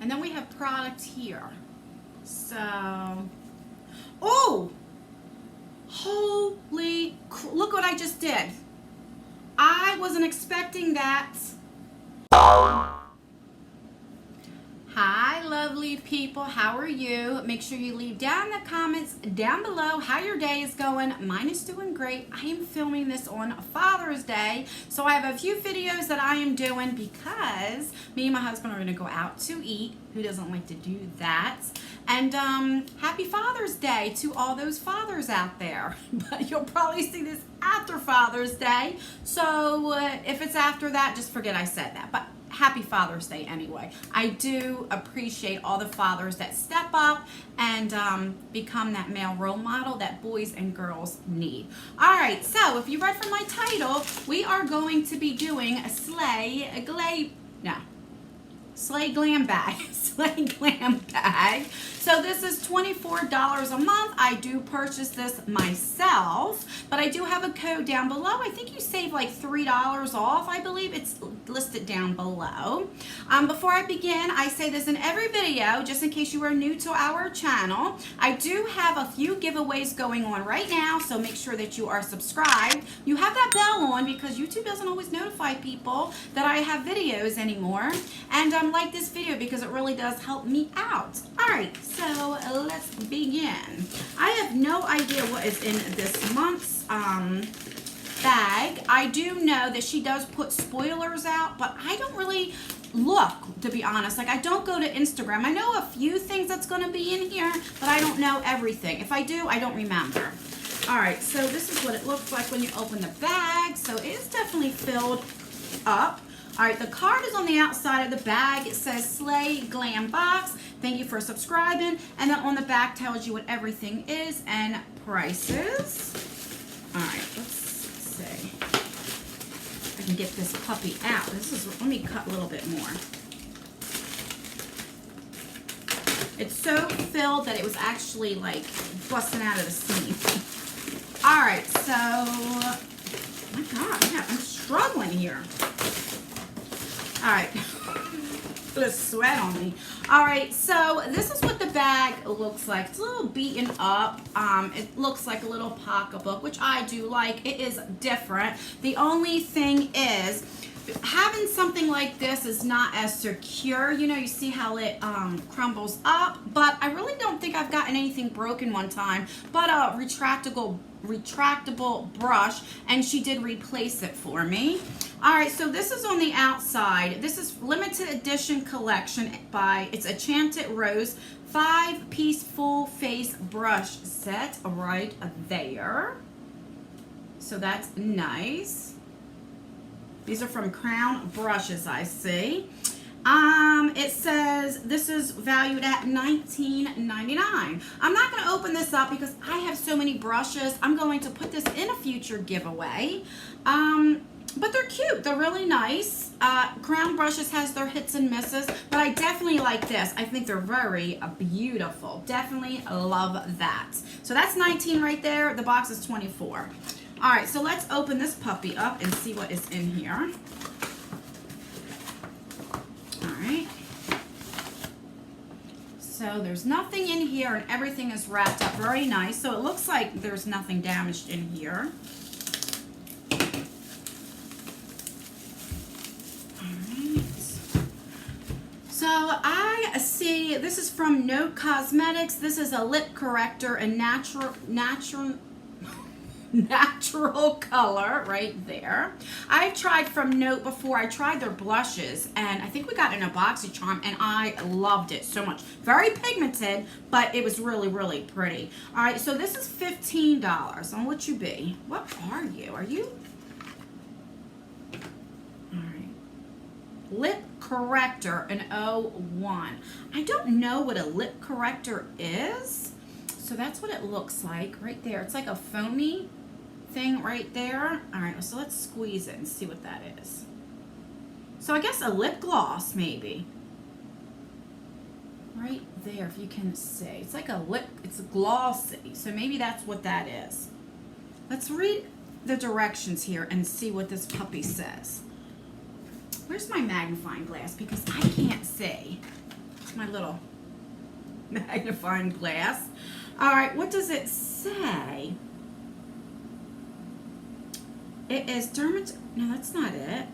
And then we have product here. So, oh, look what I just did. I wasn't expecting that. Hi, lovely people. How are you? Make sure you leave down the comments down below how your day is going. Mine is doing great. I am filming this on Father's Day, so I have a few videos that I am doing because me and my husband are going to go out to eat. Who doesn't like to do that? And happy Father's Day to all those fathers out there. But you'll probably see this after Father's Day, so if it's after that, just forget I said that. But happy Father's Day anyway. I do appreciate all the fathers that step up and become that male role model that boys and girls need. All right, so if you read from my title, we are going to be doing a Slay Glam bag. Slay Glam bag. So this is $24 a month. I do purchase this myself, but I do have a code down below. I think you save like $3 off. I believe it's listed down below. Before I begin, I say this in every video, just in case you are new to our channel. I do have a few giveaways going on right now, so make sure that you are subscribed. You have that bell on because YouTube doesn't always notify people that I have videos anymore. And like this video because it really does help me out. All right, so let's begin. I have no idea what is in this month's bag. I do know that she does put spoilers out, but I don't really look, to be honest. Like, I don't go to Instagram. I know a few things that's going to be in here, but I don't know everything. If I do, I don't remember. All right, so this is what it looks like when you open the bag. So it is definitely filled up. All right, the card is on the outside of the bag. It says Slayglambox. Thank you for subscribing. And then on the back tells you what everything is and prices. All right, let's see. I can get this puppy out. Let me cut a little bit more. It's so filled that it was actually like busting out of the seam. All right, so, oh my God, I'm struggling here. All right, put a sweat on me. All right, so this is what the bag looks like. It's a little beaten up. It looks like a little pocketbook, which I do like. It is different. The only thing is, having something like this is not as secure. You know, you see how it crumbles up, but I really don't think I've gotten anything broken one time, but a retractable brush, and she did replace it for me. All right, so this is on the outside. This is limited edition collection by, it's Enchanted Rose 5-piece full face brush set right there. So that's nice. These are from Crown Brushes, I see. It says this is valued at $19.99. I'm not going to open this up because I have so many brushes. I'm going to put this in a future giveaway. But they're cute. They're really nice. Crown Brushes has their hits and misses, but I definitely like this. I think they're very beautiful. Definitely love that. So that's 19 right there. The box is 24. All right, so let's open this puppy up and see what is in here. All right. So there's nothing in here and everything is wrapped up very nice. So it looks like there's nothing damaged in here. So I see this is from Note Cosmetics. This is a lip corrector and natural color right there. I've tried from Note before. I tried their blushes and I think we got in a BoxyCharm and I loved it so much. Very pigmented, but it was really, really pretty. All right, so this is $15. And what you be? What are you? Are you? All right. Lip corrector, an 01. I don't know what a lip corrector is. So that's what it looks like right there. It's like a foamy thing right there. All right, so let's squeeze it and see what that is. So I guess a lip gloss maybe. Right there, if you can see. It's like a lip, it's glossy. So maybe that's what that is. Let's read the directions here and see what this puppy says. Where's my magnifying glass? Because I can't see. my little magnifying glass. All right, what does it say? It is no, that's not it.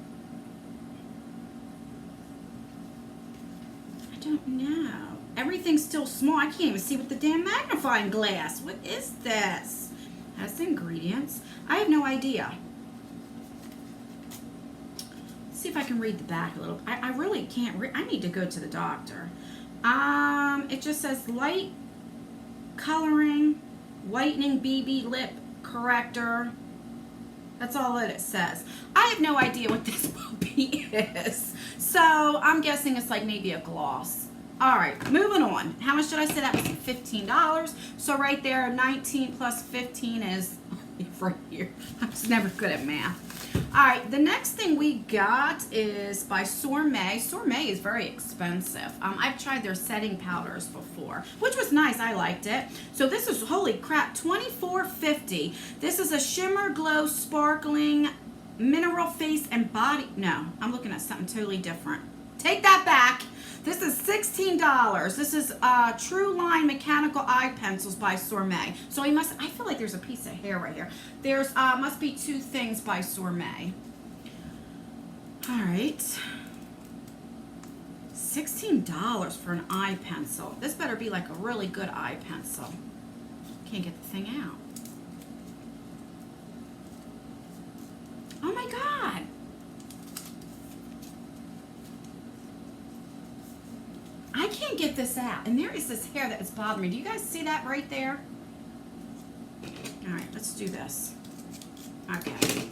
I don't know. Everything's still small. I can't even see with the damn magnifying glass. What is this? That's the ingredients. I have no idea. Let's see if I can read the back a little. I really can't read. I need to go to the doctor. It just says light coloring, whitening BB lip corrector. That's all that it says. I have no idea what this puppy is. So I'm guessing it's like maybe a gloss. All right, moving on. How much did I say that was? $15. So right there, 19 plus 15 is right here. I was never good at math. All right, the next thing we got is by Sourmay. Sourmay is very expensive. I've tried their setting powders before, which was nice. I liked it. So this is, holy crap, $24.50. This is a shimmer glow sparkling mineral face and body. No, I'm looking at something totally different. Take that back. This is $16. This is True Line Mechanical Eye Pencils by Sourmay. So I feel like there's a piece of hair right here. There's must be two things by Sourmay. All right. $16 for an eye pencil. This better be like a really good eye pencil. Can't get the thing out. Oh my God. I can't get this out. And there is this hair that is bothering me. Do you guys see that right there? All right, let's do this. Okay.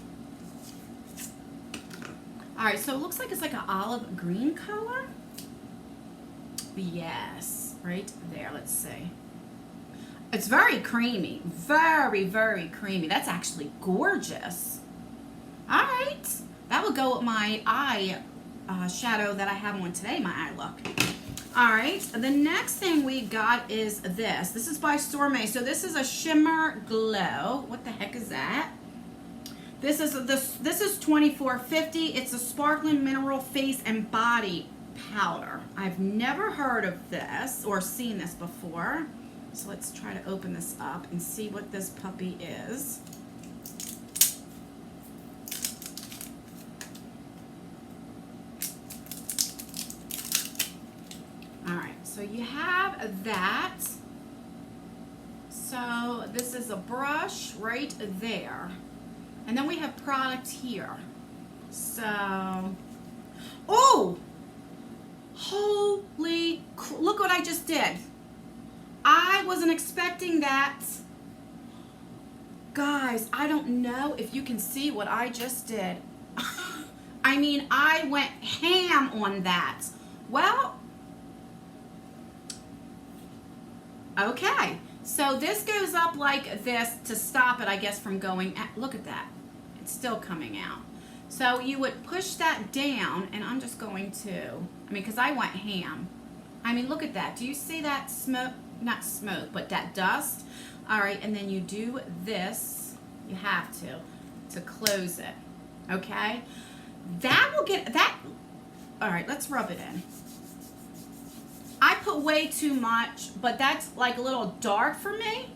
All right, so it looks like it's like an olive green color. Yes, right there. Let's see. It's very creamy. Very, very creamy. That's actually gorgeous. All right. That will go with my eye shadow that I have on today, my eye look. All right, the next thing we got is this. This is by Sourmay. So this is a shimmer glow. What the heck is that? This is $24.50. It's a sparkling mineral face and body powder. I've never heard of this or seen this before. So let's try to open this up and see what this puppy is. So you have that. So this is a brush right there. And then we have product here. So, oh, holy, look what I just did. I wasn't expecting that. Guys, I don't know if you can see what I just did. I mean, I went ham on that. Well, okay, so this goes up like this to stop it, I guess, from going, look at that. It's still coming out. So you would push that down, and I'm just going to, because I went ham. I mean, look at that. Do you see that smoke? Not smoke, but that dust. All right, and then you do this. You have to close it, okay? That will get, that, all right, let's rub it in. I put way too much, but that's like a little dark for me.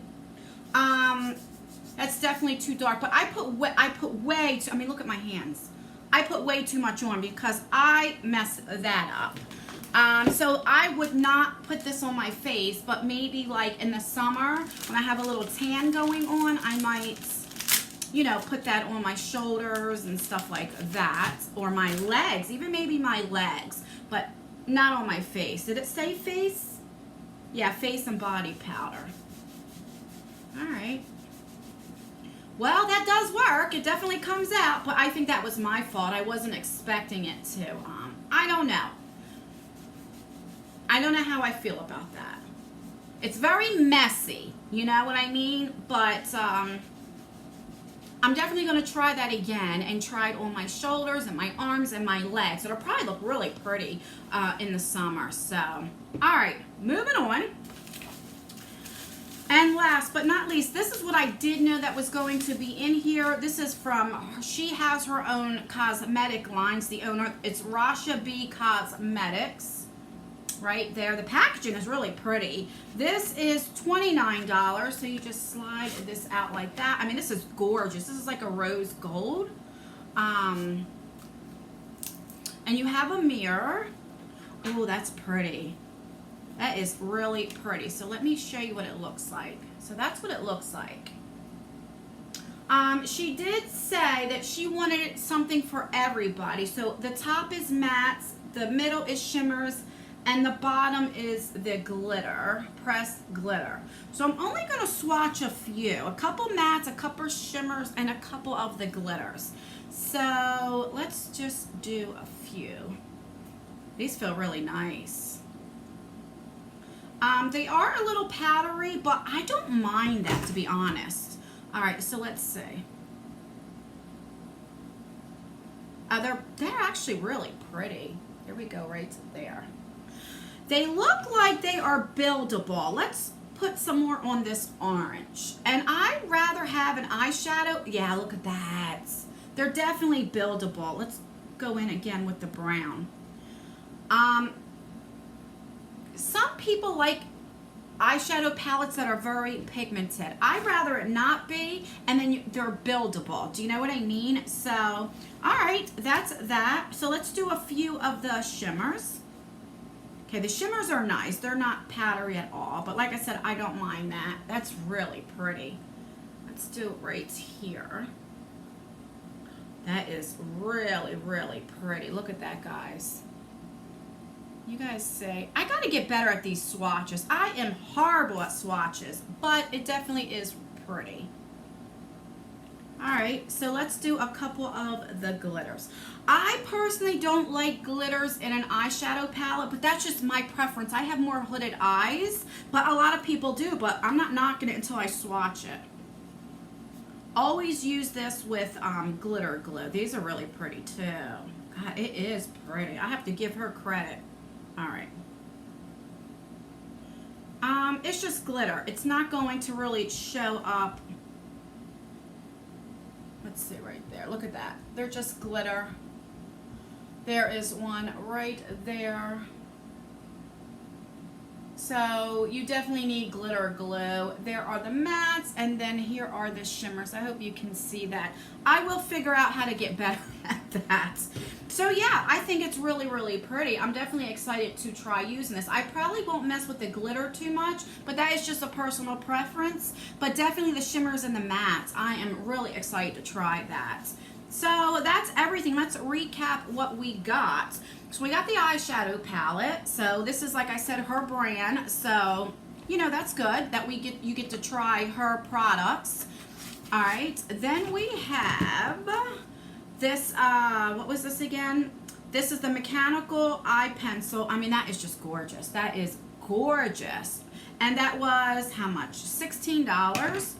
That's definitely too dark, but I put way too, look at my hands. I put way too much on because I messed that up. So I would not put this on my face, but maybe like in the summer when I have a little tan going on, I might, put that on my shoulders and stuff like that, or my legs, even maybe my legs, but not on my face. Did it say face? Yeah, face and body powder. All right. Well, that does work. It definitely comes out, but I think that was my fault. I wasn't expecting it to. I don't know. I don't know how I feel about that. It's very messy, you know what I mean? But I'm definitely going to try that again and try it on my shoulders and my arms and my legs. It'll probably look really pretty in the summer. So, all right, moving on. And last but not least, this is what I did know that was going to be in here. This is from, she has her own cosmetic lines, the owner. It's Rasha B Cosmetics. right there. The packaging is really pretty. This is $29, so you just slide this out like that. I mean, this is gorgeous. This is like a rose gold. And you have a mirror. Oh, that's pretty. That is really pretty. So let me show you what it looks like. So that's what it looks like. She did say that she wanted something for everybody. So the top is mattes, the middle is shimmers, and the bottom is the glitter, pressed glitter. So I'm only going to swatch a few. A couple mattes, a couple shimmers, and a couple of the glitters. So let's just do a few. These feel really nice. They are a little powdery, but I don't mind that, to be honest. All right, so let's see. They're actually really pretty. Here we go, right there. They look like they are buildable. Let's put some more on this orange. And I'd rather have an eyeshadow. Yeah, look at that. They're definitely buildable. Let's go in again with the brown. Some people like eyeshadow palettes that are very pigmented. I'd rather it not be, and then they're buildable. Do you know what I mean? So, all right, that's that. So let's do a few of the shimmers. Okay, the shimmers are nice. They're not powdery at all, but like I said, I don't mind that. That's really pretty. Let's do it right here. That is really, really pretty. Look at that, guys. You guys say, I gotta get better at these swatches. I am horrible at swatches, but it definitely is pretty. All right, so let's do a couple of the glitters. I personally don't like glitters in an eyeshadow palette, but that's just my preference. I have more hooded eyes, but a lot of people do, but I'm not knocking it until I swatch it. Always use this with glitter glue. These are really pretty too. God, it is pretty. I have to give her credit. All right. It's just glitter. It's not going to really show up. Let's see right there. Look at that. They're just glitter. There is one right there. So you definitely need glitter glue. There are the mattes, and then here are the shimmers. I hope you can see that. I will figure out how to get better at that. So yeah, I think it's really, really pretty. I'm definitely excited to try using this. I probably won't mess with the glitter too much, but that is just a personal preference. But definitely the shimmers and the mattes, I am really excited to try that. So that's everything. Let's recap what we got. So we got the eyeshadow palette. So this is, like I said, her brand. So, you know, that's good that you get to try her products. All right. Then we have this, what was this again? This is the mechanical eye pencil. I mean, that is just gorgeous. That is gorgeous. And that was how much? $16.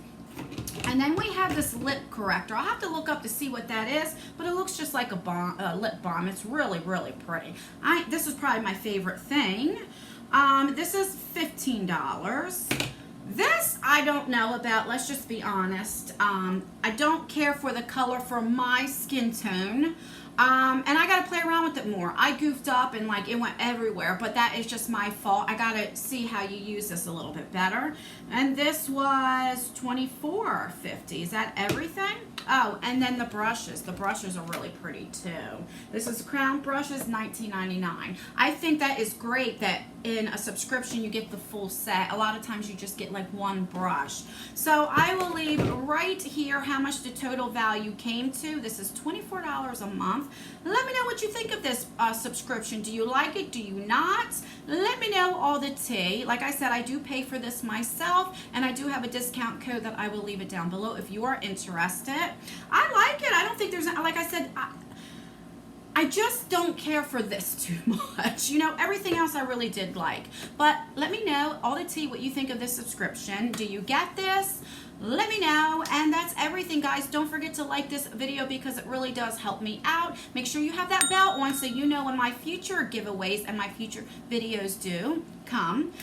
And then we have this lip corrector. I'll have to look up to see what that is, but it looks just like a lip balm. It's really, really pretty. This is probably my favorite thing. This is $15. This I don't know about, let's just be honest. I don't care for the color for my skin tone. And I gotta play around with it more. I goofed up and like it went everywhere, but that is just my fault. I gotta see how you use this a little bit better. And this was $24.50. Is that everything? Oh, and then the brushes. The brushes are really pretty too. This is Crown Brushes, $19.99. I think that is great that in a subscription you get the full set. A lot of times you just get like one brush. So I will leave right here how much the total value came to. This is $24 a month. Let me know what you think of this subscription. Do you like it? Do you not? Let me know all the tea. Like I said, I do pay for this myself, and I do have a discount code that I will leave it down below if you are interested. I like it. I don't think there's, like I said, I just don't care for this too much. You know, everything else I really did like. But let me know all the tea what you think of this subscription. Do you get this? let me know. And that's everything, guys. Don't forget to like this video because it really does help me out. Make sure you have that bell on so you know when my future giveaways and my future videos do come.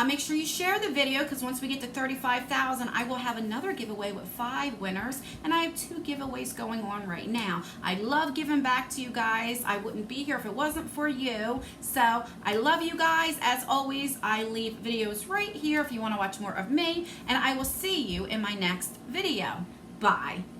Make sure you share the video because once we get to 35,000, I will have another giveaway with 5 winners, and I have 2 giveaways going on right now. I love giving back to you guys. I wouldn't be here if it wasn't for you. So I love you guys. As always, I leave videos right here if you want to watch more of me, and I will see you in my next video. Bye.